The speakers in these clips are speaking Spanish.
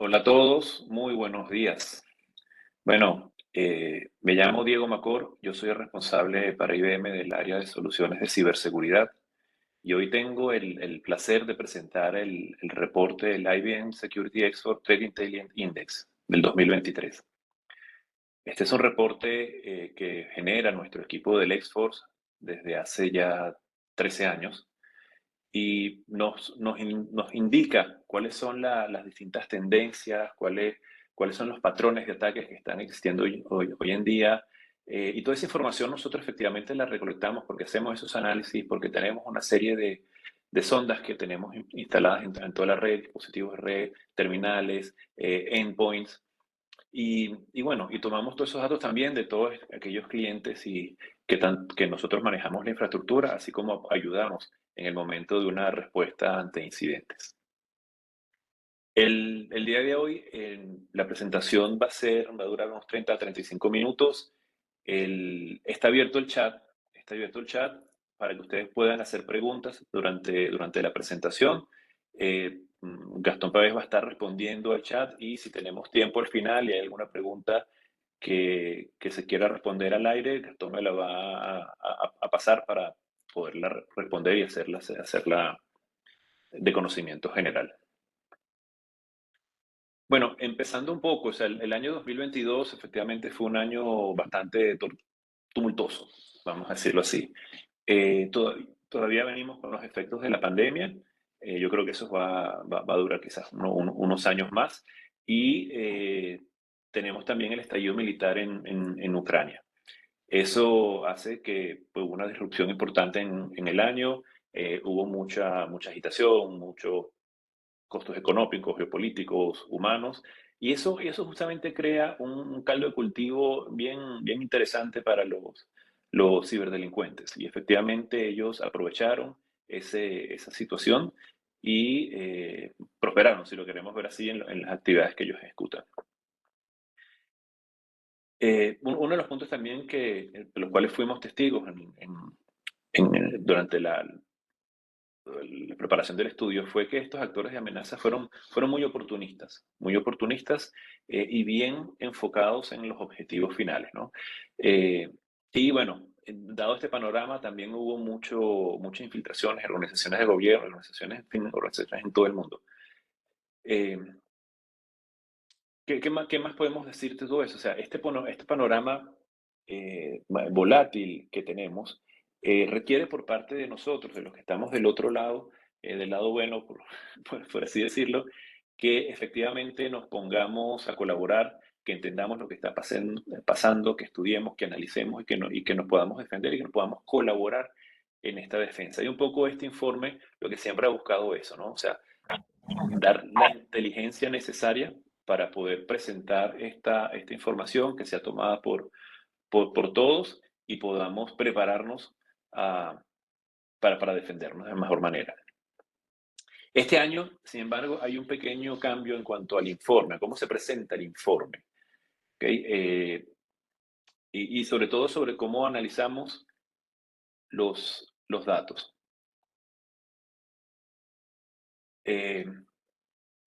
Hola a todos, muy buenos días. Bueno, me llamo Diego Macor, yo soy el responsable para IBM del área de soluciones de ciberseguridad y hoy tengo el placer de presentar el reporte del IBM Security Export Threat Intelligence Index del 2023. Este es un reporte que genera nuestro equipo del X-Force desde hace ya 13 años y nos indica cuáles son las distintas tendencias, cuáles son los patrones de ataques que están existiendo hoy en día. Y toda esa información nosotros efectivamente la recolectamos porque hacemos esos análisis, porque tenemos una serie de sondas que tenemos instaladas en toda la red, dispositivos de red, terminales, endpoints. Y bueno, y tomamos todos esos datos también de todos aquellos clientes que nosotros manejamos la infraestructura, así como ayudamos en el momento de una respuesta ante incidentes. El día de hoy, la presentación va a durar unos 30 a 35 minutos. Está abierto el chat para que ustedes puedan hacer preguntas durante la presentación. Gastón Páez va a estar respondiendo al chat y si tenemos tiempo al final y hay alguna pregunta que se quiera responder al aire, Gastón me la va a pasar para poderla responder y hacerla de conocimiento general. Bueno, empezando un poco, o sea, el año 2022 efectivamente fue un año bastante tumultuoso, vamos a decirlo así. Todavía venimos con los efectos de la pandemia. Yo creo que eso va a durar quizás unos años más. Y tenemos también el estallido militar en Ucrania. Eso hace que pues, hubo una disrupción importante en el año. Hubo mucha agitación, muchos costos económicos, geopolíticos, humanos. Y eso justamente crea un caldo de cultivo bien interesante para los ciberdelincuentes. Y efectivamente ellos aprovecharon esa situación y prosperaron, si lo queremos ver así, en las actividades que ellos ejecutan. Uno de los puntos también de los cuales fuimos testigos durante la preparación del estudio fue que estos actores de amenaza fueron muy oportunistas y bien enfocados en los objetivos finales, ¿no? Eh, y bueno, dado este panorama, también hubo muchas infiltraciones en organizaciones de gobierno, organizaciones, en fin, organizaciones en todo el mundo. Eh, ¿Qué más podemos decir de todo eso? O sea, este panorama volátil que tenemos requiere por parte de nosotros, de los que estamos del otro lado, del lado bueno, por así decirlo, que efectivamente nos pongamos a colaborar, que entendamos lo que está pasando, que estudiemos, que analicemos y que nos podamos defender y que nos podamos colaborar en esta defensa. Y un poco este informe lo que siempre ha buscado eso, ¿no? O sea, dar la inteligencia necesaria para poder presentar esta información que sea tomada por todos y podamos prepararnos ah, para defendernos de mejor manera. Este año, sin embargo, hay un pequeño cambio en cuanto al informe, a cómo se presenta el informe, ¿ok? Y sobre todo sobre cómo analizamos los datos. Eh,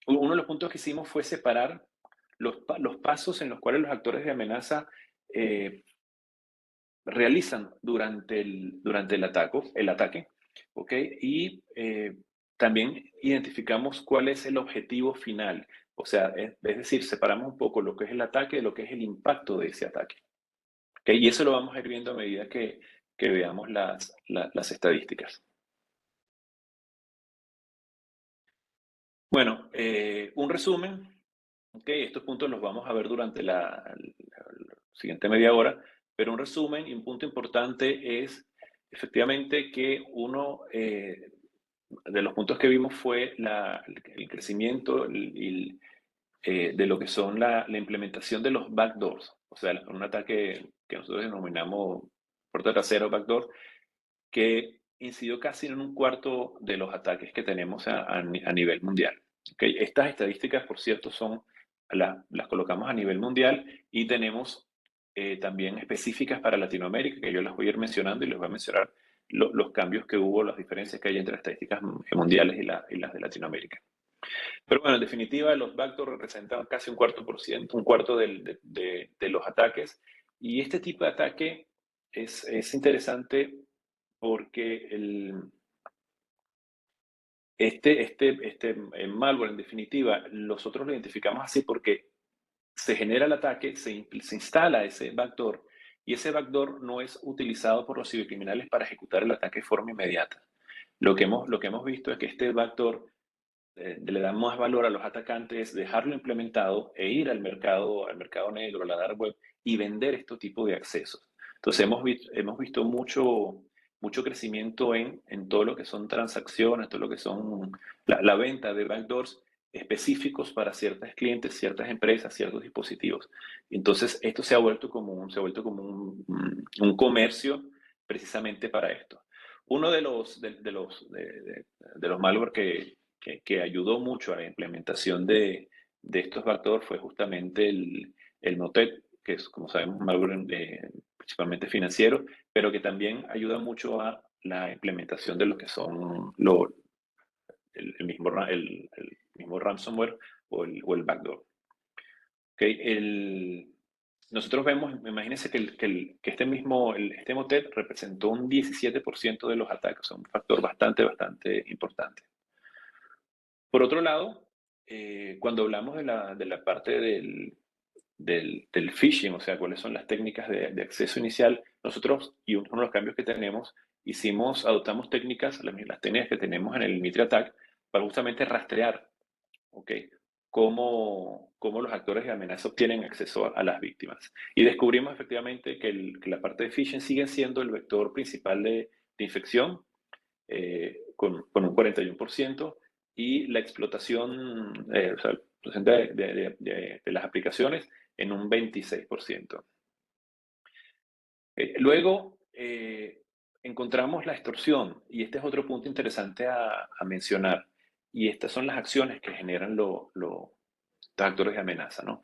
Uno de los puntos que hicimos fue separar los pasos en los cuales los actores de amenaza eh, realizan durante el ataque, ¿ok? Y también identificamos cuál es el objetivo final. O sea, es decir, separamos un poco lo que es el ataque de lo que es el impacto de ese ataque. ¿Ok? Y eso lo vamos a ir viendo a medida que veamos las estadísticas. Bueno, un resumen. Ok, estos puntos los vamos a ver durante la siguiente media hora, pero un resumen y un punto importante es efectivamente que uno de los puntos que vimos fue el crecimiento de lo que son la implementación de los backdoors, o sea, un ataque que nosotros denominamos puerta trasera o backdoor, que incidió casi en un cuarto de los ataques que tenemos a nivel mundial. ¿Okay? Estas estadísticas, por cierto, las colocamos a nivel mundial y tenemos también específicas para Latinoamérica, que yo las voy a ir mencionando y les voy a mencionar los cambios que hubo, las diferencias que hay entre las estadísticas mundiales y las de Latinoamérica. Pero bueno, en definitiva, los backdoors representan casi un cuarto por ciento, un cuarto de los ataques. Y este tipo de ataque es interesante porque este malware, en definitiva, nosotros lo identificamos así porque se genera el ataque, se instala ese backdoor y ese backdoor no es utilizado por los cibercriminales para ejecutar el ataque de forma inmediata. Lo que hemos visto es que este backdoor le dan más valor a los atacantes, dejarlo implementado e ir al mercado negro, a la dark web y vender este tipo de accesos. Entonces hemos visto mucho crecimiento en todo lo que son transacciones, todo lo que son la venta de backdoors específicos para ciertos clientes, ciertas empresas, ciertos dispositivos. Entonces esto se ha vuelto como un comercio precisamente para esto. Uno de los malware que ayudó mucho a la implementación de estos backdoors fue justamente el Notet, que es, como sabemos, un malware principalmente financiero, pero que también ayuda mucho a la implementación de lo que son el mismo ransomware o el backdoor. ¿Okay? Nosotros vemos, imagínense que este Motet representó un 17% de los ataques, o sea, un factor bastante, bastante importante. Por otro lado, cuando hablamos de la parte del phishing, o sea, cuáles son las técnicas de acceso inicial, nosotros, y uno de los cambios que tenemos, adoptamos las técnicas que tenemos en el Mitre Attack para justamente rastrear, ¿ok? Cómo los actores de amenaza obtienen acceso a las víctimas. Y descubrimos efectivamente que la parte de phishing sigue siendo el vector principal de infección, con un 41%, y la explotación, o sea, el porcentaje de las aplicaciones en un 26%. Luego, encontramos la extorsión, y este es otro punto interesante a mencionar, y estas son las acciones que generan los actores de amenaza, ¿no?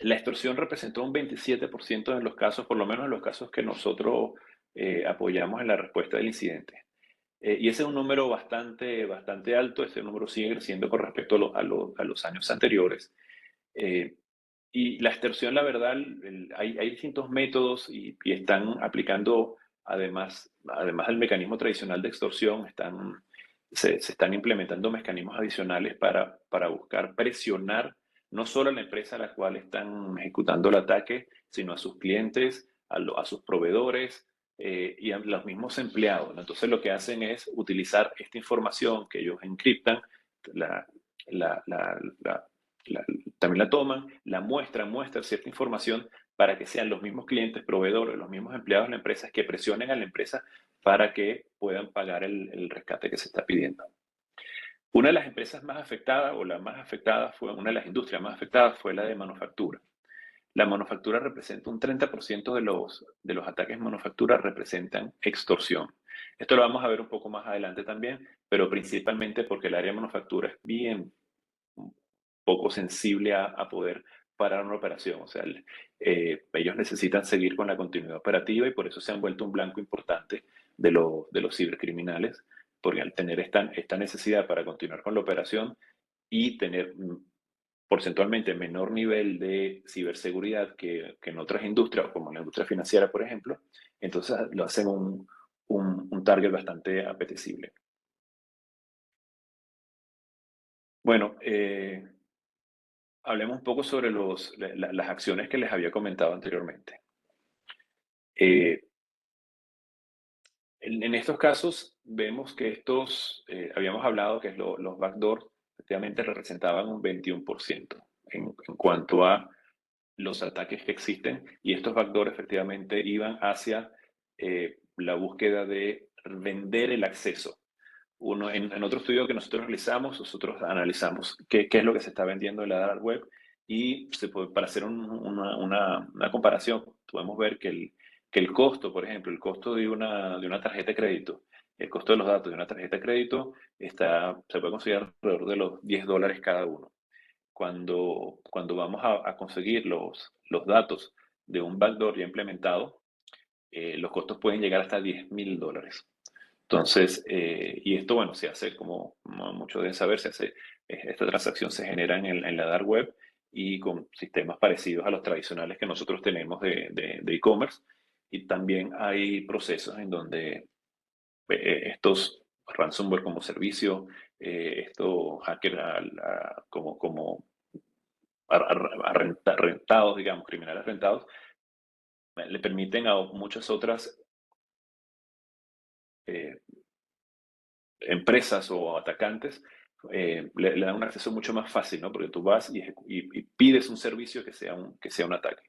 La extorsión representó un 27% de los casos, por lo menos en los casos que nosotros apoyamos en la respuesta del incidente. Y ese es un número bastante, bastante alto. Ese número sigue creciendo con respecto a los años anteriores. Eh, y la extorsión, la verdad, hay distintos métodos y están aplicando, además del mecanismo tradicional de extorsión, se están implementando mecanismos adicionales para buscar presionar no solo a la empresa a la cual están ejecutando el ataque, sino a sus clientes, a sus proveedores, y a los mismos empleados, ¿no? Entonces lo que hacen es utilizar esta información que ellos encriptan, la, la, la, la, la, también la toman, muestran cierta información para que sean los mismos clientes, proveedores, los mismos empleados de la empresa que presionen a la empresa para que puedan pagar el rescate que se está pidiendo. Una de las empresas más afectadas, o la más afectada, una de las industrias más afectadas fue la de manufactura. La manufactura representa un 30% de los ataques en manufactura representan extorsión. Esto lo vamos a ver un poco más adelante también, pero principalmente porque el área de manufactura es bien poco sensible a poder parar una operación. O sea, ellos necesitan seguir con la continuidad operativa y por eso se han vuelto un blanco importante de los cibercriminales, porque al tener esta necesidad para continuar con la operación y tener porcentualmente menor nivel de ciberseguridad que en otras industrias, como la industria financiera, por ejemplo, entonces lo hacen un target bastante apetecible. Bueno, hablemos un poco sobre las acciones que les había comentado anteriormente. Eh, en estos casos vemos que habíamos hablado que los backdoors efectivamente representaban un 21% en cuanto a los ataques que existen, y estos backdoors efectivamente iban hacia la búsqueda de vender el acceso. En otro estudio que nosotros nosotros analizamos qué es lo que se está vendiendo en la dark web, y para hacer una comparación, podemos ver que el costo, por ejemplo, el costo de una tarjeta de crédito, el costo de los datos de una tarjeta de crédito se puede considerar alrededor de los $10 cada uno. Cuando vamos a conseguir los datos de un backdoor ya implementado, los costos pueden llegar hasta $10,000. Entonces, y esto, bueno, se hace, como muchos deben saber, esta transacción se genera en la dark web y con sistemas parecidos a los tradicionales que nosotros tenemos de e-commerce. Y también hay procesos en donde estos ransomware como servicio, estos hackers como rentados, digamos, criminales rentados, le permiten a muchas otras eh, empresas o atacantes, le dan un acceso mucho más fácil, ¿no? Porque tú vas y pides un servicio que sea un ataque.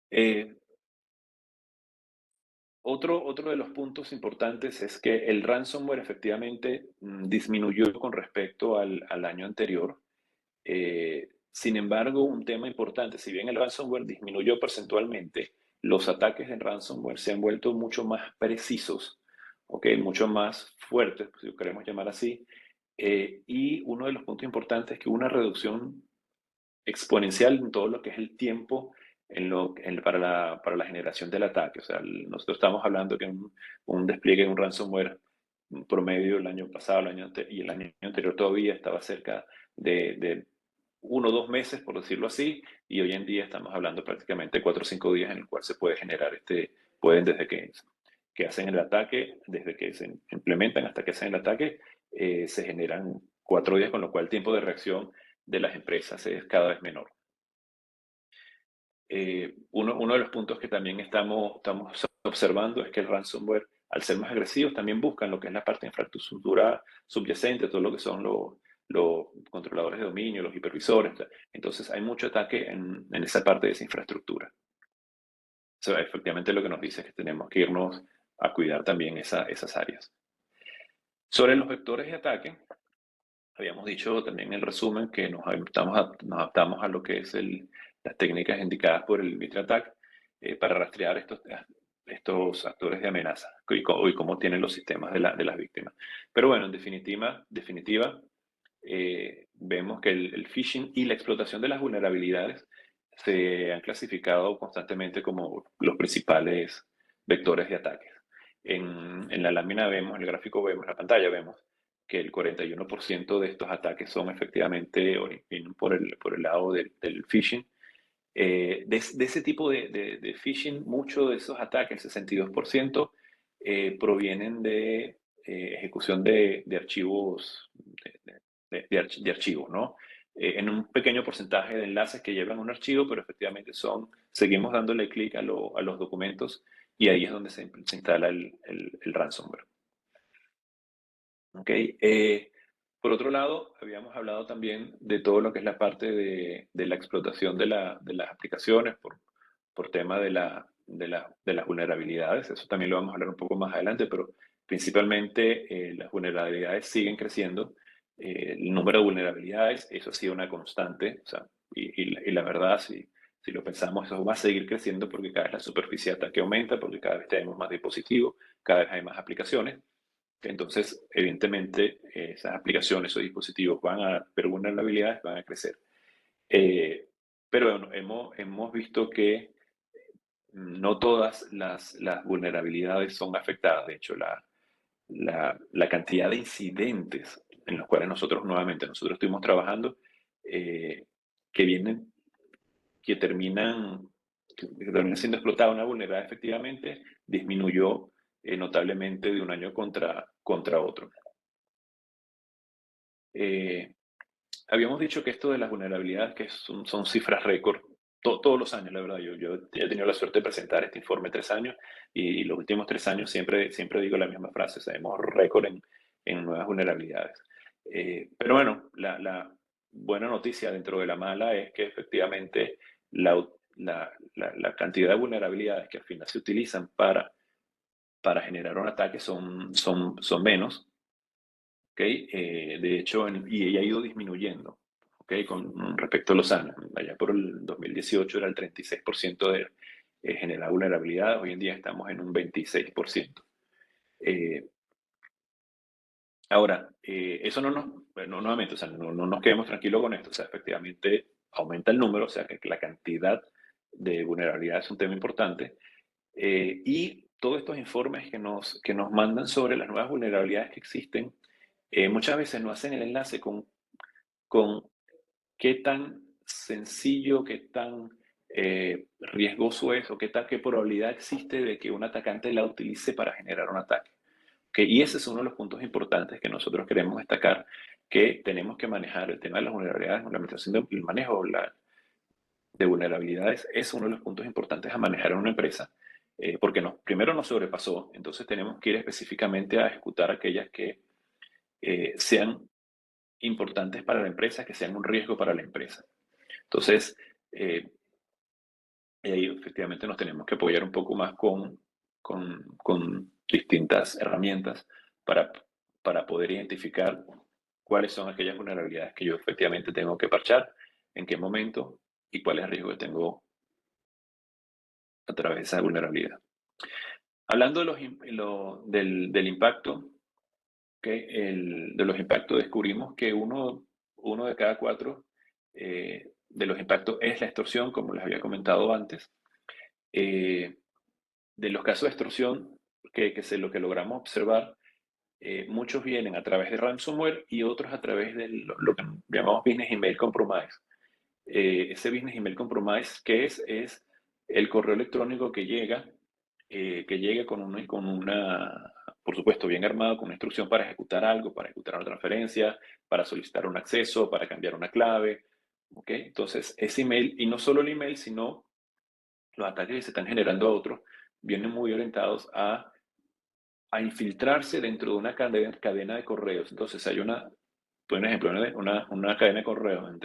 Eh, otro de los puntos importantes es que el ransomware efectivamente disminuyó con respecto al año anterior. Sin embargo, un tema importante, si bien el ransomware disminuyó porcentualmente, los ataques en ransomware se han vuelto mucho más precisos, ¿ok? Mucho más fuertes, si lo queremos llamar así. Y uno de los puntos importantes es que hubo una reducción exponencial en todo lo que es el tiempo para la generación del ataque. O sea, nosotros estamos hablando que un despliegue de un ransomware promedio el año pasado y el año anterior todavía estaba cerca de 1 o 2 meses, por decirlo así, y hoy en día estamos hablando prácticamente 4 o 5 días en el cual se puede generar pueden desde que hacen el ataque, desde que se implementan hasta que hacen el ataque, se generan 4 días, con lo cual el tiempo de reacción de las empresas es cada vez menor. Uno de los puntos que también estamos observando es que el ransomware, al ser más agresivos, también buscan lo que es la parte de infraestructura subyacente, todo lo que son los controladores de dominio, los hipervisores. Entonces hay mucho ataque en esa parte de esa infraestructura. O sea, efectivamente lo que nos dice es que tenemos que irnos a cuidar también esas áreas. Sobre los vectores de ataque, habíamos dicho también en el resumen que nos adaptamos a lo que es las técnicas indicadas por el Mitrattack para rastrear estos actores de amenaza y cómo tienen los sistemas de las víctimas. Pero bueno, en definitiva vemos que el phishing y la explotación de las vulnerabilidades se han clasificado constantemente como los principales vectores de ataques. En la lámina vemos, en el gráfico vemos, en la pantalla vemos que el 41% de estos ataques son efectivamente vienen por el lado del phishing. De ese tipo de phishing, muchos de esos ataques, el 62%, provienen de ejecución de archivos, de archivos, ¿no? En un pequeño porcentaje de enlaces que llevan un archivo, pero efectivamente seguimos dándole clic a los documentos y ahí es donde se instala el ransomware. ¿Ok? Por otro lado, habíamos hablado también de todo lo que es la parte de la explotación de las aplicaciones por tema de las vulnerabilidades. Eso también lo vamos a hablar un poco más adelante, pero principalmente las vulnerabilidades siguen creciendo. El número de vulnerabilidades, eso ha sido una constante. O sea, y la verdad, si lo pensamos, eso va a seguir creciendo porque cada vez la superficie de ataque aumenta, porque cada vez tenemos más dispositivos, cada vez hay más aplicaciones. Entonces, evidentemente, esas aplicaciones o dispositivos van a ver vulnerabilidades, van a crecer. Eh, pero bueno, hemos visto que no todas las vulnerabilidades son afectadas. De hecho, la cantidad de incidentes en los cuales nosotros estuvimos trabajando, eh, que vienen, que terminan siendo explotada una vulnerabilidad efectivamente, disminuyó notablemente de un año contra otro. Eh, Habíamos dicho que esto de las vulnerabilidades, que son cifras récord, todos los años, la verdad. Yo he tenido la suerte de presentar este informe 3 años y los últimos 3 años siempre digo la misma frase, o sea, tenemos récord en nuevas vulnerabilidades. Pero bueno, la buena noticia dentro de la mala es que efectivamente la cantidad de vulnerabilidades que al final se utilizan para generar un ataque son menos. ¿Okay? De hecho, y ha ido disminuyendo, ¿okay? Con respecto a los años. Allá por el 2018 era el 36% de generar vulnerabilidad, hoy en día estamos en un 26%. Eh, Ahora, eso nuevamente, o sea, no nos quedemos tranquilos con esto, o sea, efectivamente aumenta el número, o sea, que la cantidad de vulnerabilidad es un tema importante, y todos estos informes que nos mandan sobre las nuevas vulnerabilidades que existen, muchas veces no hacen el enlace con qué tan sencillo, qué tan riesgoso es o qué probabilidad existe de que un atacante la utilice para generar un ataque. ¿Ok? Y ese es uno de los puntos importantes que nosotros queremos destacar, que tenemos que manejar el tema de las vulnerabilidades, la administración del manejo de vulnerabilidades es uno de los puntos importantes a manejar en una empresa, porque primero nos sobrepasó, entonces tenemos que ir específicamente a ejecutar aquellas que sean importantes para la empresa, que sean un riesgo para la empresa. Entonces, y ahí efectivamente nos tenemos que apoyar un poco más con distintas herramientas para, para poder identificar cuáles son aquellas vulnerabilidades que yo efectivamente tengo que parchar, en qué momento y cuál es el riesgo que tengo a través de esa vulnerabilidad. Hablando de del impacto, de los impactos descubrimos que uno de cada cuatro de los impactos es la extorsión, como les había comentado antes. De los casos de extorsión lo que logramos observar, muchos vienen a través de ransomware y otros a través de lo que llamamos Business Email Compromise. Ese Business Email Compromise, ¿qué es? Es el correo electrónico que llega con una, por supuesto, bien armado, con una instrucción para ejecutar algo, para ejecutar una transferencia, para solicitar un acceso, para cambiar una clave. ¿Ok? Entonces, ese email, y no solo el email, sino los ataques que se están generando a otros, vienen muy orientados a infiltrarse dentro de una cadena de correos. Entonces, hay por ejemplo, una cadena de correos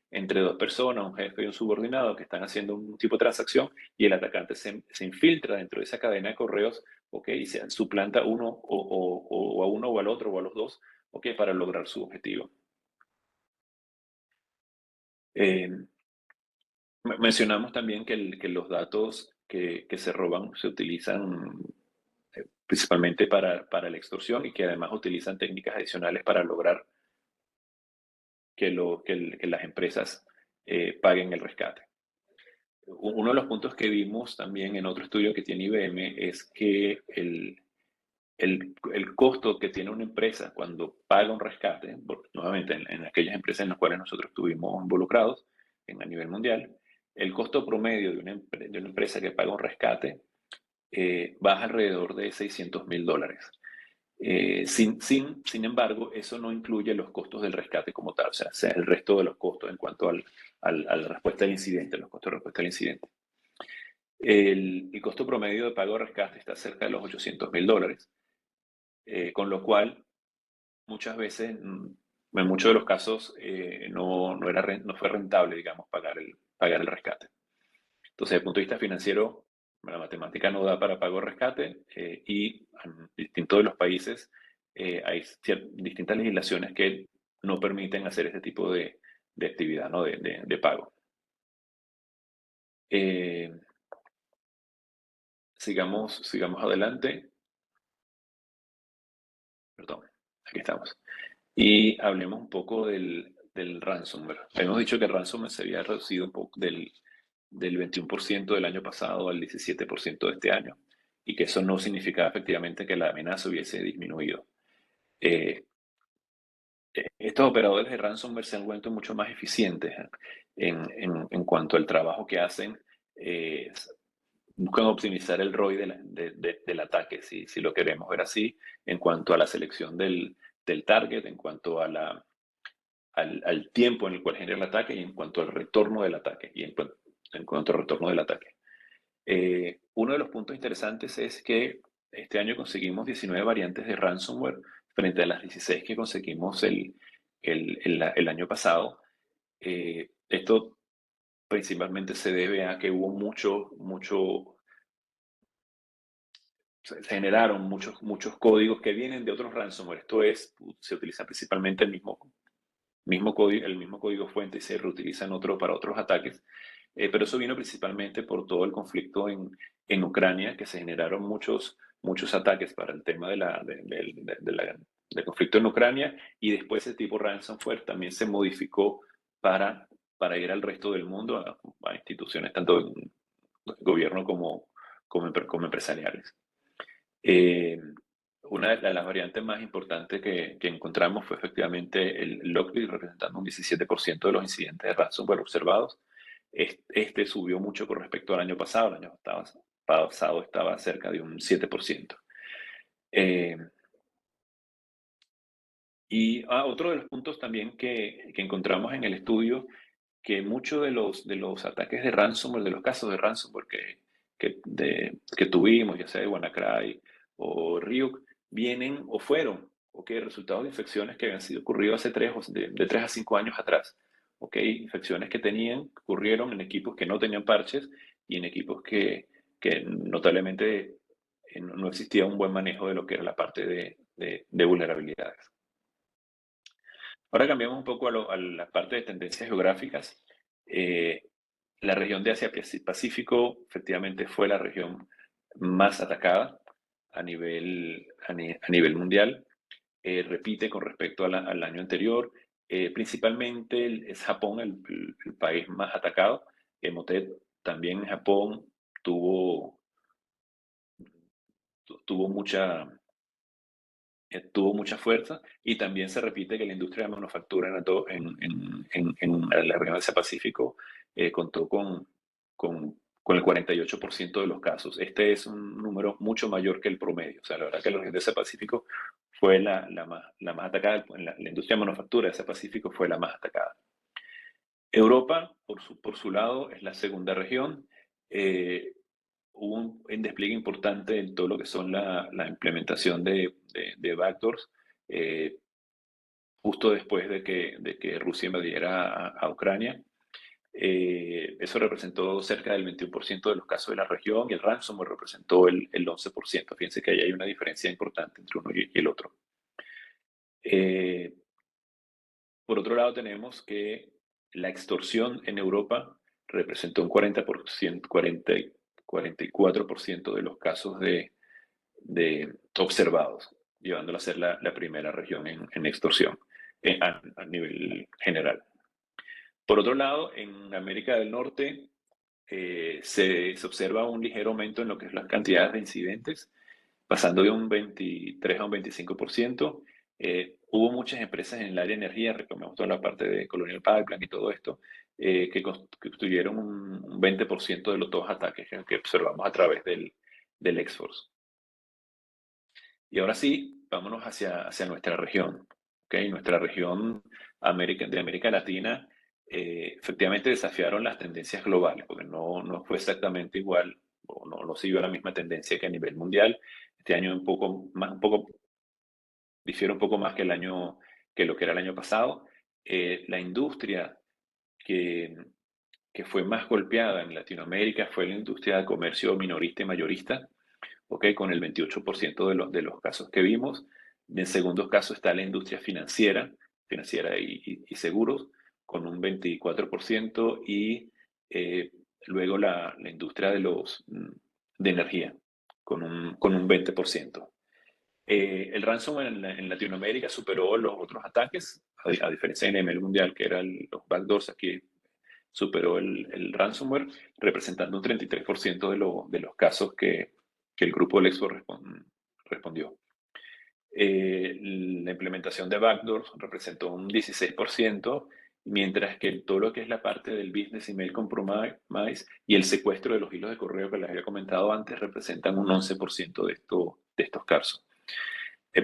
entre dos personas, un jefe y un subordinado, que están haciendo un tipo de transacción y el atacante se infiltra dentro de esa cadena de correos, ¿ok? Y se suplanta o a uno o al otro o a los dos, ¿ok? Para lograr su objetivo. Eh, Mencionamos también que los datos que se roban se utilizan principalmente para la extorsión y que además utilizan técnicas adicionales para lograr que las empresas paguen el rescate. Uno de los puntos que vimos también en otro estudio que tiene IBM es que el costo que tiene una empresa cuando paga un rescate, nuevamente en aquellas empresas en las cuales nosotros estuvimos involucrados a nivel mundial, el costo promedio de una empresa que paga un rescate baja alrededor de $600,000. Sin embargo, eso no incluye los costos del rescate como tal, o sea el resto de los costos en cuanto a la respuesta al incidente, los costos de respuesta al incidente. El costo promedio de pago de rescate está cerca de los $800,000, con lo cual muchas veces, en muchos de los casos, no fue rentable, digamos, pagar el rescate. Entonces, desde el punto de vista financiero, la matemática no da para pago de rescate y en distintos de los países hay distintas legislaciones que no permiten hacer este tipo de actividad, ¿no? de pago. Eh, sigamos adelante. Perdón, aquí estamos. Y hablemos un poco del ransomware. Hemos dicho que el ransomware se había reducido un poco del 21% del año pasado al 17% de este año, y que eso no significaba efectivamente que la amenaza hubiese disminuido. Eh, Estos operadores de ransomware se han vuelto mucho más eficientes en cuanto al trabajo que hacen. eh, Buscan optimizar el ROI del ataque, si lo queremos ver así, en cuanto a la selección del target, en cuanto al tiempo en el cual genera el ataque y en cuanto al retorno del ataque. En cuanto al retorno del ataque. Uno de los puntos interesantes es que este año conseguimos 19 variantes de ransomware frente a las 16 que conseguimos el año pasado. Esto principalmente se debe a que hubo se generaron muchos códigos que vienen de otros ransomware. Esto es, se utiliza principalmente el mismo código fuente y se reutiliza para otros ataques. Pero eso vino principalmente por todo el conflicto en Ucrania, que se generaron muchos ataques para el tema del conflicto en Ucrania, y después ese tipo ransomware también se modificó para ir al resto del mundo, a instituciones tanto gobierno como empresariales. Eh, una de las variantes más importantes que encontramos fue efectivamente el Lockbit, representando un 17% de los incidentes de ransomware observados. Este subió mucho con respecto al año pasado. El año pasado estaba cerca de un 7%. Eh, Otro de los puntos también que encontramos en el estudio, que muchos de los ataques de ransomware, de los casos de ransomware que tuvimos, ya sea de WannaCry o Ryuk, vienen o fueron, resultados de infecciones que habían sido ocurrido hace de 3 a 5 años atrás. Infecciones que ocurrieron en equipos que no tenían parches y en equipos que notablemente no existía un buen manejo de lo que era la parte de vulnerabilidades. Ahora cambiamos un poco a la parte de tendencias geográficas. Eh, la región de Asia-Pacífico efectivamente fue la región más atacada a nivel mundial. Repite con respecto al año anterior. Principalmente es Japón el país más atacado. Emotet también en Japón tuvo, tuvo mucha, tuvo mucha fuerza, y también se repite que la industria de manufactura en la región de Asia Pacífico contó con el 48% de los casos. Este es un número mucho mayor que el promedio. O sea, la verdad que la región de Asia Pacífico fue la más atacada. La industria de manufactura de Asia Pacífico fue la más atacada. Europa, por su lado, es la segunda región. Eh, Hubo un despliegue importante en todo lo que son la implementación de backdoors, eh, justo después de que Rusia invadiera a Ucrania. Eso representó cerca del 21% de los casos de la región, y el ransomware representó el 11%. Fíjense que ahí hay una diferencia importante entre uno y el otro. Eh, por otro lado, tenemos que la extorsión en Europa representó un 40%, 44% de los casos de observados, llevándola a ser la primera región en extorsión a nivel general. Por otro lado, en América del Norte se observa un ligero aumento en lo que es las cantidades de incidentes, pasando de un 23 a un 25%. Hubo muchas empresas en el área de energía, recordemos toda la parte de Colonial Pipeline y todo esto, que constituyeron un 20% de los dos ataques que observamos a través del X-Force. Y ahora sí, vámonos hacia nuestra región. Nuestra región de América Latina efectivamente desafiaron las tendencias globales, porque no fue exactamente igual, o no siguió la misma tendencia que a nivel mundial. Este año difiere un poco más que lo que era el año pasado. La industria que, que fue más golpeada en Latinoamérica fue la industria de comercio minorista y mayorista, con el 28% de los casos que vimos. En segundo caso está la industria financiera y seguros, con un 24%, y luego la industria de energía, con un 20%. El ransomware en Latinoamérica superó los otros ataques, a diferencia de nivel mundial, que eran los backdoors. Aquí superó el ransomware, representando un 33% de los casos que el grupo Lexo respondió. La implementación de backdoors representó un 16%, mientras que todo lo que es la parte del business email compromise y el secuestro de los hilos de correo que les había comentado antes representan un 11% de estos casos.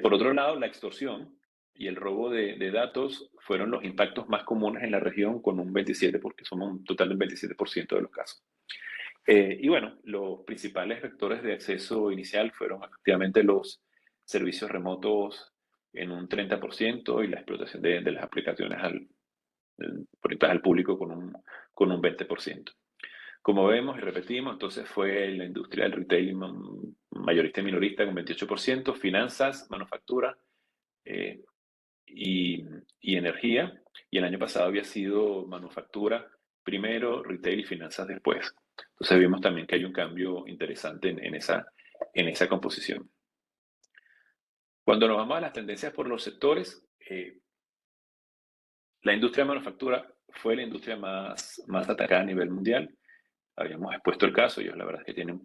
Por otro lado, la extorsión y el robo de datos fueron los impactos más comunes en la región, con un 27%, porque somos un total del 27% de los casos. Y bueno, los principales vectores de acceso inicial fueron efectivamente los servicios remotos en un 30%, y la explotación de las aplicaciones conectadas al público con un 20%. Como vemos y repetimos, entonces fue la industria del retail mayorista y minorista con 28%, finanzas, manufactura eh, y energía, y el año pasado había sido manufactura primero, retail y finanzas después. Entonces vimos también que hay un cambio interesante en esa composición. Cuando nos vamos a las tendencias por los sectores, la industria de manufactura fue la industria más atacada a nivel mundial. Habíamos expuesto el caso. Ellos la verdad es que tienen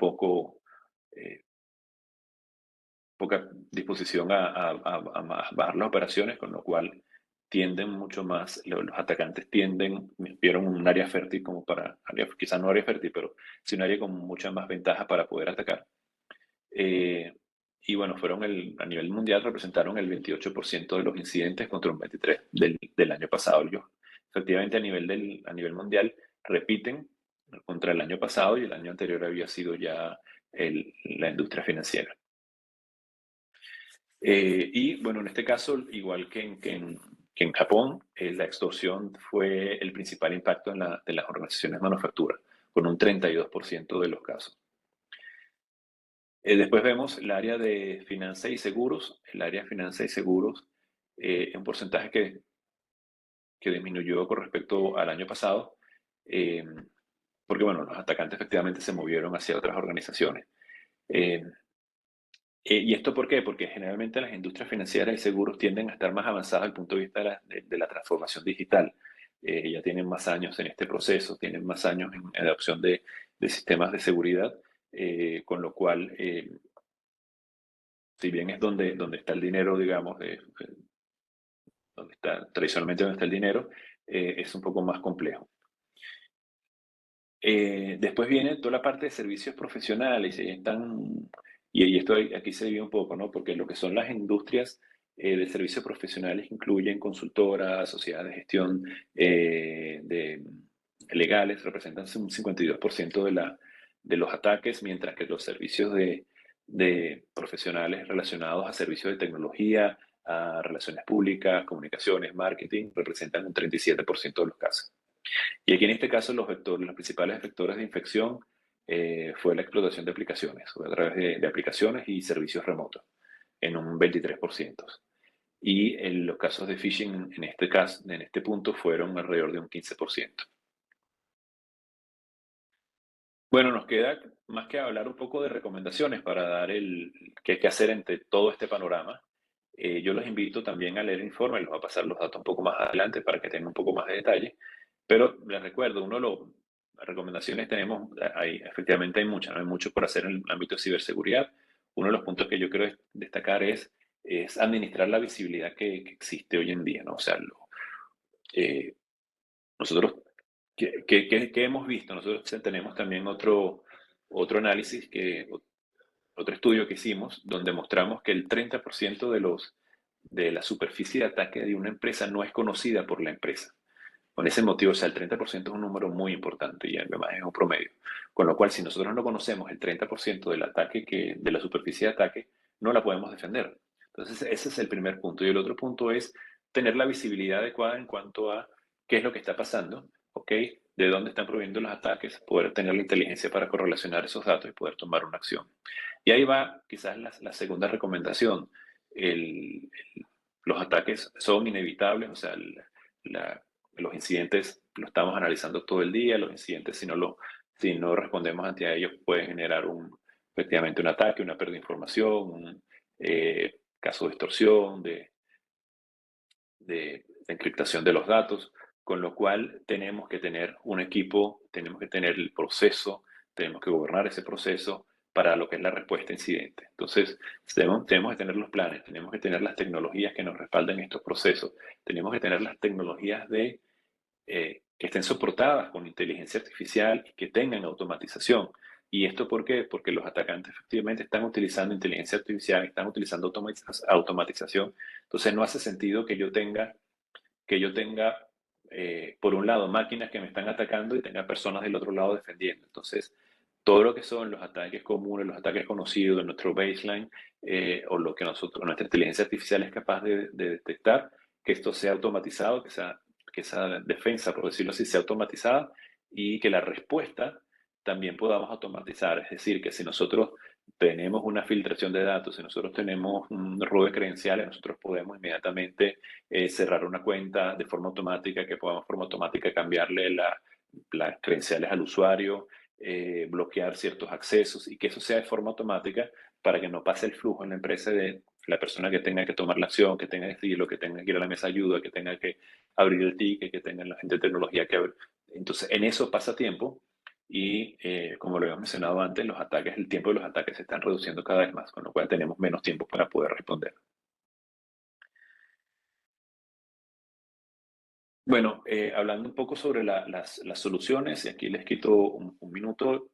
poca disposición a bajar las operaciones, con lo cual tienden mucho más, los atacantes vieron un área fértil como quizás no área fértil, pero sí un área con mucha más ventaja para poder atacar. Eh, y bueno, a nivel mundial representaron el 28% de los incidentes contra un 23% del año pasado. Efectivamente, a nivel mundial repiten contra el año pasado, y el año anterior había sido ya la industria financiera. Y bueno, en este caso, igual que en Japón, la extorsión fue el principal impacto de las organizaciones manufacturas, con un 32% de los casos. Después vemos el área de finanzas y seguros. El área de finanzas y seguros es un porcentaje que disminuyó con respecto al año pasado, eh, porque bueno, los atacantes efectivamente se movieron hacia otras organizaciones. Eh, ¿Y esto por qué? Porque generalmente las industrias financieras y seguros tienden a estar más avanzadas desde el punto de vista de la transformación digital. Ya tienen más años en este proceso, tienen más años en la adopción de sistemas de seguridad, con lo cual, si bien es donde está el dinero, digamos, tradicionalmente donde está el dinero, es un poco más complejo. Después viene toda la parte de servicios profesionales, y esto aquí se divide un poco, ¿no? Porque lo que son las industrias de servicios profesionales incluyen consultoras, sociedades de gestión legales, representan un 52% de los ataques, mientras que los servicios de profesionales relacionados a servicios de tecnología, a relaciones públicas, comunicaciones, marketing, representan un 37% de los casos. Y aquí en este caso los principales vectores de infección fue la explotación de aplicaciones, fue a través de aplicaciones y servicios remotos, en un 23%. Y en los casos de phishing, en este punto, fueron alrededor de un 15%. Bueno, nos queda más que hablar un poco de recomendaciones para dar qué hacer entre todo este panorama. Yo los invito también a leer el informe, les voy a pasar los datos un poco más adelante para que tengan un poco más de detalle. Pero les recuerdo, las recomendaciones efectivamente hay muchas, ¿no? Hay mucho por hacer en el ámbito de ciberseguridad. Uno de los puntos que yo quiero destacar es administrar la visibilidad que existe hoy en día, ¿no? O sea, eh, nosotros, ¿qué hemos visto? Nosotros tenemos también otro análisis, otro estudio que hicimos, donde mostramos que el 30% de la superficie de ataque de una empresa no es conocida por la empresa. Con ese motivo, o sea, el 30% es un número muy importante y además es un promedio. Con lo cual, si nosotros no conocemos el 30% de la superficie de ataque, no la podemos defender. Entonces, ese es el primer punto. Y el otro punto es tener la visibilidad adecuada en cuanto a qué es lo que está pasando, ¿ok? De dónde están proveniendo los ataques, poder tener la inteligencia para correlacionar esos datos y poder tomar una acción. Y ahí va quizás la segunda recomendación. El- los ataques son inevitables, o sea, los incidentes los estamos analizando todo el día. Los incidentes, si no respondemos ante ellos, pueden generar efectivamente un ataque, una pérdida de información, un caso de extorsión, de encriptación de los datos, con lo cual tenemos que tener un equipo, tenemos que tener el proceso, tenemos que gobernar ese proceso para lo que es la respuesta a incidentes. Entonces, tenemos que tener los planes, tenemos que tener las tecnologías que nos respalden estos procesos, tenemos que tener las tecnologías que estén soportadas con inteligencia artificial y que tengan automatización. ¿Y esto por qué? Porque los atacantes efectivamente están utilizando inteligencia artificial, están utilizando automatización. Entonces no hace sentido que yo tenga, por un lado, máquinas que me están atacando y tenga personas del otro lado defendiendo. Entonces, todo lo que son los ataques comunes, los ataques conocidos de nuestro baseline, o lo que nuestra inteligencia artificial es capaz de detectar, que esto sea automatizado, que esa defensa, por decirlo así, sea automatizada, y que la respuesta también podamos automatizar. Es decir, que si nosotros tenemos una filtración de datos, si nosotros tenemos un robo de credenciales, nosotros podemos inmediatamente cerrar una cuenta de forma automática, que podamos de forma automática cambiarle las credenciales al usuario, bloquear ciertos accesos, y que eso sea de forma automática para que no pase el flujo en la empresa de la persona que tenga que tomar la acción, que tenga que decirlo, que tenga que ir a la mesa de ayuda, que tenga que abrir el ticket, que tenga la gente de tecnología que abrir. Entonces, en eso pasa tiempo, y como lo habíamos mencionado antes, los ataques, el tiempo de los ataques se están reduciendo cada vez más, con lo cual tenemos menos tiempo para poder responder. Bueno, hablando un poco sobre las soluciones, y aquí les quito un minuto.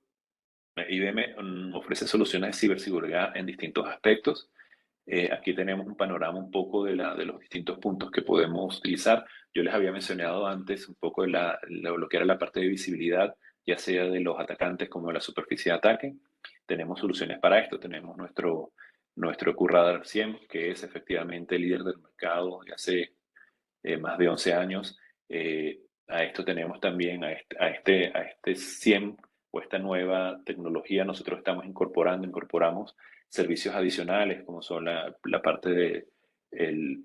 IBM ofrece soluciones de ciberseguridad en distintos aspectos. Aquí tenemos un panorama un poco de los distintos puntos que podemos utilizar. Yo les había mencionado antes un poco de lo que era la parte de visibilidad, ya sea de los atacantes como de la superficie de ataque. Tenemos soluciones para esto. Tenemos nuestro QRadar 100, que es efectivamente líder del mercado de hace más de 11 años. A esto tenemos también, a este 100 o esta nueva tecnología, nosotros incorporamos servicios adicionales como son la parte de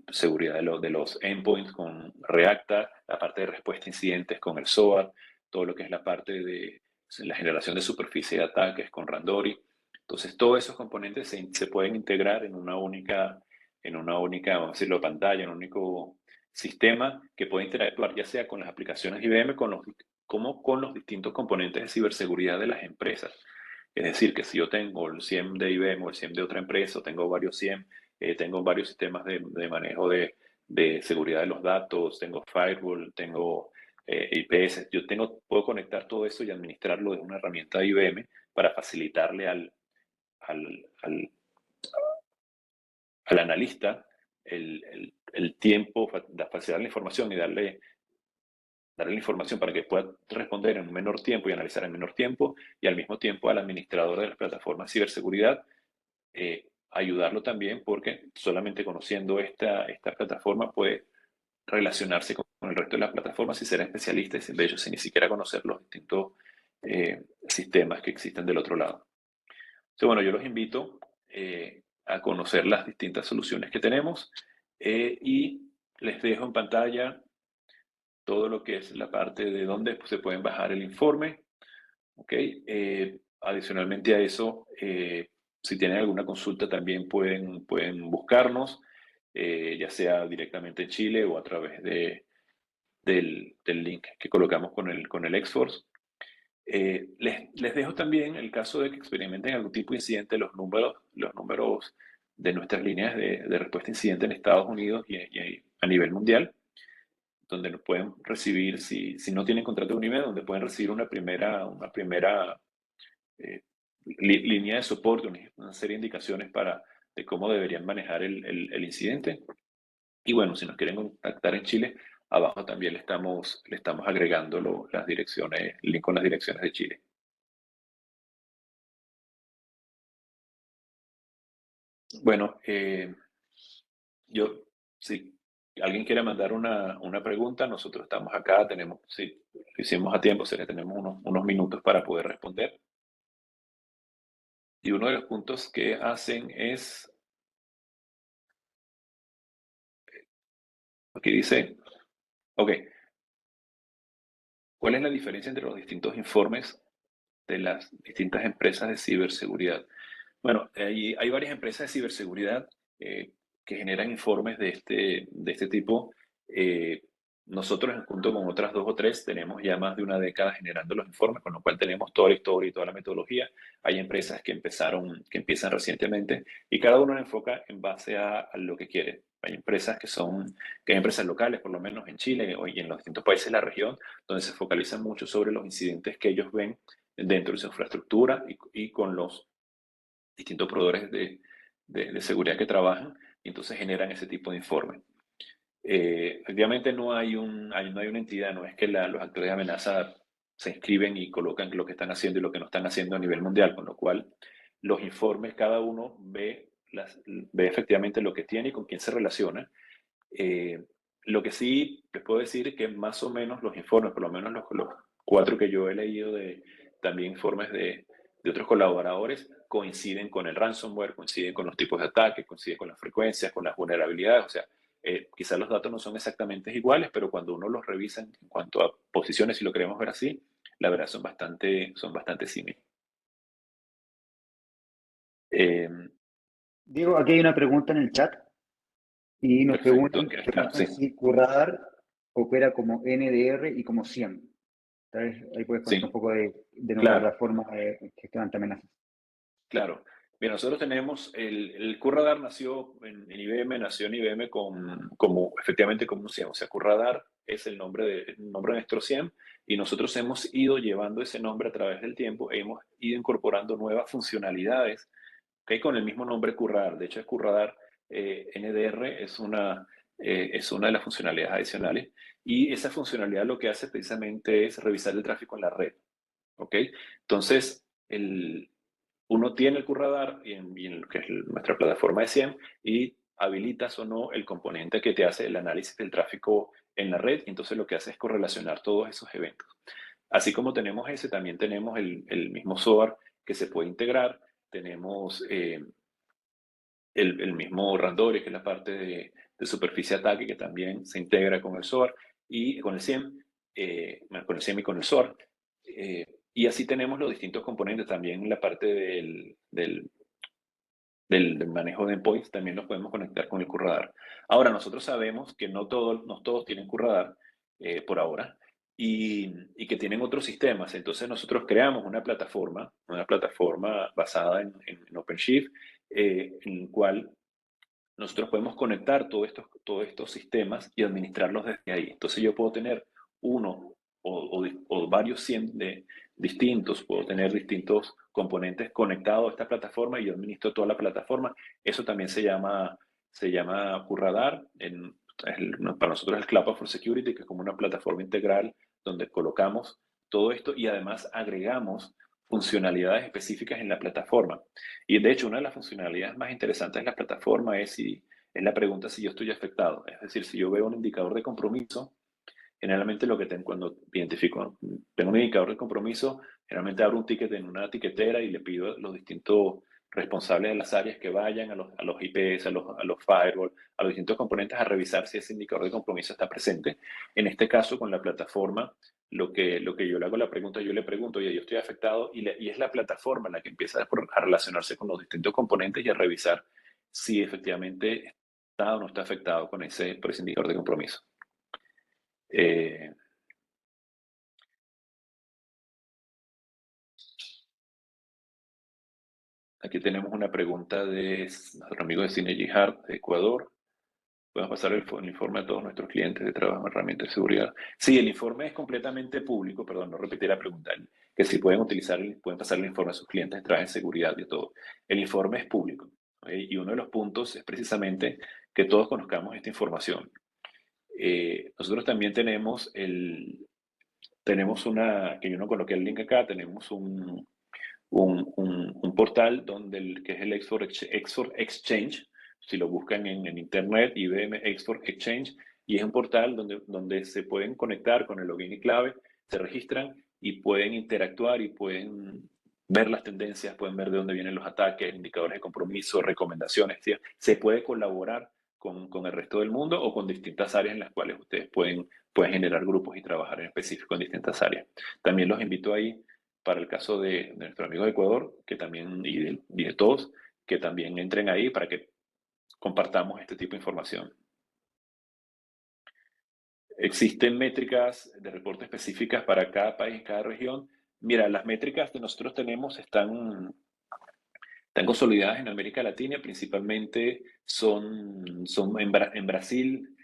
seguridad de los endpoints con Reacta, la parte de respuesta a incidentes con el SOAR, todo lo que es la parte de la generación de superficie de ataques con Randori. Entonces, todos esos componentes se pueden integrar en una única, vamos a decirlo, pantalla, en un único sistema que puede interactuar ya sea con las aplicaciones de IBM como con los distintos componentes de ciberseguridad de las empresas. Es decir, que si yo tengo el SIEM de IBM o el SIEM de otra empresa, o tengo varios SIEM, tengo varios sistemas de manejo de seguridad de los datos, tengo firewall, tengo IPS, puedo conectar todo eso y administrarlo de una herramienta de IBM para facilitarle al, al, al analista el tiempo, facilitar la información y darle la información para que pueda responder en un menor tiempo y analizar en menor tiempo, y al mismo tiempo al administrador de las plataformas de ciberseguridad ayudarlo también, porque solamente conociendo esta plataforma puede relacionarse con el resto de las plataformas y ser especialista, y de hecho sin ni siquiera conocer los distintos sistemas que existen del otro lado. Entonces, bueno, yo los invito a conocer las distintas soluciones que tenemos, y les dejo en pantalla todo lo que es la parte de donde se pueden bajar el informe. ¿Ok? Adicionalmente a eso, si tienen alguna consulta también pueden buscarnos, ya sea directamente en Chile o a través del link que colocamos con el Xforce. Les dejo también el caso de que experimenten algún tipo de incidente, los números de nuestras líneas de respuesta a incidente en Estados Unidos y a nivel mundial, donde nos pueden recibir, si no tienen contrato de un email, donde pueden recibir una primera línea de soporte, una serie de indicaciones de cómo deberían manejar el incidente. Y bueno, si nos quieren contactar en Chile, abajo también le estamos agregando las direcciones, el link con las direcciones de Chile. Bueno, si alguien quiere mandar una pregunta, nosotros estamos acá, si lo hicimos a tiempo, tenemos unos minutos para poder responder. Y uno de los puntos que hacen es, aquí dice, ok, ¿cuál es la diferencia entre los distintos informes de las distintas empresas de ciberseguridad? Bueno, hay varias empresas de ciberseguridad que generan informes de este tipo. Eh, Nosotros, junto con otras dos o tres, tenemos ya más de una década generando los informes, con lo cual tenemos toda la historia y toda la metodología. Hay empresas que empiezan recientemente, y cada uno enfoca en base a lo que quiere. Hay empresas locales, por lo menos en Chile y en los distintos países de la región, donde se focalizan mucho sobre los incidentes que ellos ven dentro de su infraestructura y con los distintos proveedores de seguridad que trabajan, y entonces generan ese tipo de informe. Efectivamente no hay una entidad, no es que los actores de amenaza se inscriben y colocan lo que están haciendo y lo que no están haciendo a nivel mundial, con lo cual los informes, cada uno ve efectivamente lo que tiene y con quién se relaciona. Eh, lo que sí les puedo decir es que más o menos los informes, por lo menos los cuatro que yo he leído, también informes de otros colaboradores, coinciden con el ransomware, coinciden con los tipos de ataques, coinciden con las frecuencias, con las vulnerabilidades. O sea, quizás los datos no son exactamente iguales, pero cuando uno los revisa en cuanto a posiciones, si lo queremos ver así, la verdad son bastante similares. Eh, Diego, aquí hay una pregunta en el chat y nos Perfecto, preguntan, aquí está, preguntan sí. si QRadar opera como NDR y como SIEM. Tal vez ahí puedes contar un Sí, poco de nuestra claro. plataforma de gestión ante amenazas. Claro. Bien, nosotros tenemos el QRadar nació en IBM, nació en IBM como efectivamente como un SIEM. O sea, QRadar es el nombre de nuestro SIEM y nosotros hemos ido llevando ese nombre a través del tiempo e hemos ido incorporando nuevas funcionalidades que con el mismo nombre QRadar. De hecho, es QRadar NDR es una de las funcionalidades adicionales y esa funcionalidad lo que hace precisamente es revisar el tráfico en la red. ¿Ok? Entonces, uno tiene el QRadar y en lo que es nuestra plataforma de SIEM y habilitas o no el componente que te hace el análisis del tráfico en la red. Y entonces lo que hace es correlacionar todos esos eventos. Así como tenemos ese, también tenemos el mismo SOAR que se puede integrar. Tenemos el mismo Randori, que es la parte de superficie de ataque, que también se integra con el SOAR y con el SIEM, con el SIEM y con el SOAR. Y así tenemos los distintos componentes, también la parte del manejo de endpoints, también los podemos conectar con el QRadar. Ahora, nosotros sabemos que no todos tienen QRadar por ahora y que tienen otros sistemas. Entonces, nosotros creamos una plataforma basada en OpenShift, en la cual nosotros podemos conectar todos estos sistemas y administrarlos desde ahí. Entonces yo puedo tener uno o varios 100 distintos, puedo tener distintos componentes conectados a esta plataforma y yo administro toda la plataforma. Eso también se llama QRadar. Para nosotros es Cloud for Security, que es como una plataforma integral donde colocamos todo esto y además agregamos funcionalidades específicas en la plataforma. Y de hecho, una de las funcionalidades más interesantes de la plataforma es la pregunta si yo estoy afectado. Es decir, si yo veo un indicador de compromiso, generalmente lo que tengo cuando tengo un indicador de compromiso, generalmente abro un ticket en una tiquetera y le pido a los distintos responsables de las áreas que vayan a los IPs, a los firewall, a los distintos componentes a revisar si ese indicador de compromiso está presente. En este caso, con la plataforma, lo que yo le hago la pregunta, yo le pregunto, oye, yo estoy afectado y es la plataforma la que empieza a relacionarse con los distintos componentes y a revisar si efectivamente está o no está afectado por ese indicador de compromiso. Eh, Aquí tenemos una pregunta de nuestro amigo de Synergy Hart de Ecuador. Podemos pasar el informe a todos nuestros clientes de trabajo en herramientas de seguridad. Sí, el informe es completamente público, perdón, no repetí la pregunta, que si pueden pasar el informe a sus clientes de trabajo en seguridad y todo. El informe es público, ¿ok? Y uno de los puntos es precisamente que todos conozcamos esta información. Nosotros también que yo no coloqué el link acá, tenemos un portal que es el Export Exchange. Si lo buscan en internet, IBM Export Exchange, y es un portal donde se pueden conectar con el login y clave, se registran y pueden interactuar y pueden ver las tendencias, pueden ver de dónde vienen los ataques, indicadores de compromiso, recomendaciones. ¿Sí? Se puede colaborar con el resto del mundo o con distintas áreas en las cuales ustedes pueden generar grupos y trabajar en específico en distintas áreas. También los invito ahí para el caso de nuestro amigo de Ecuador, que también, y de todos, que también entren ahí para que compartamos este tipo de información. ¿Existen métricas de reporte específicas para cada país, cada región? Mira, las métricas que nosotros tenemos están consolidadas en América Latina, principalmente son en Brasil,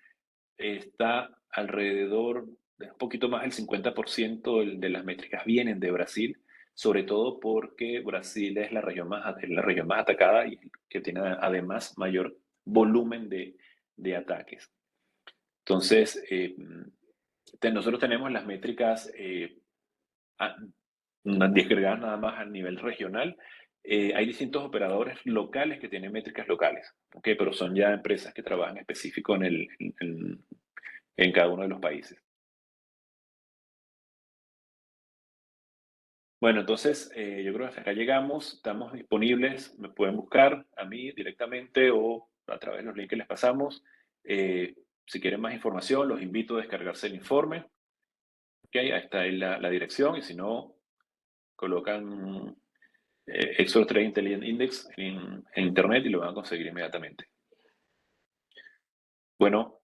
está alrededor de un poquito más del 50% de las métricas vienen de Brasil, sobre todo porque Brasil es la región más atacada y que tiene además mayor volumen de ataques. Entonces, nosotros tenemos las métricas a- desagregadas nada más a nivel regional. Hay distintos operadores locales que tienen métricas locales, ¿ok? Pero son ya empresas que trabajan específico en cada uno de los países. Bueno, entonces yo creo que hasta acá llegamos, estamos disponibles, me pueden buscar a mí directamente o a través de los links que les pasamos. Eh, si quieren más información, los invito a descargarse el informe. Ok, ahí está ahí la dirección y si no, colocan Exor Trade Intelligence Index en internet y lo van a conseguir inmediatamente. Bueno,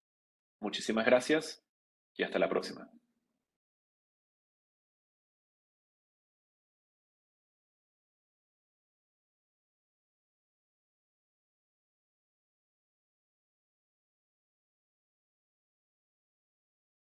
muchísimas gracias y hasta la próxima.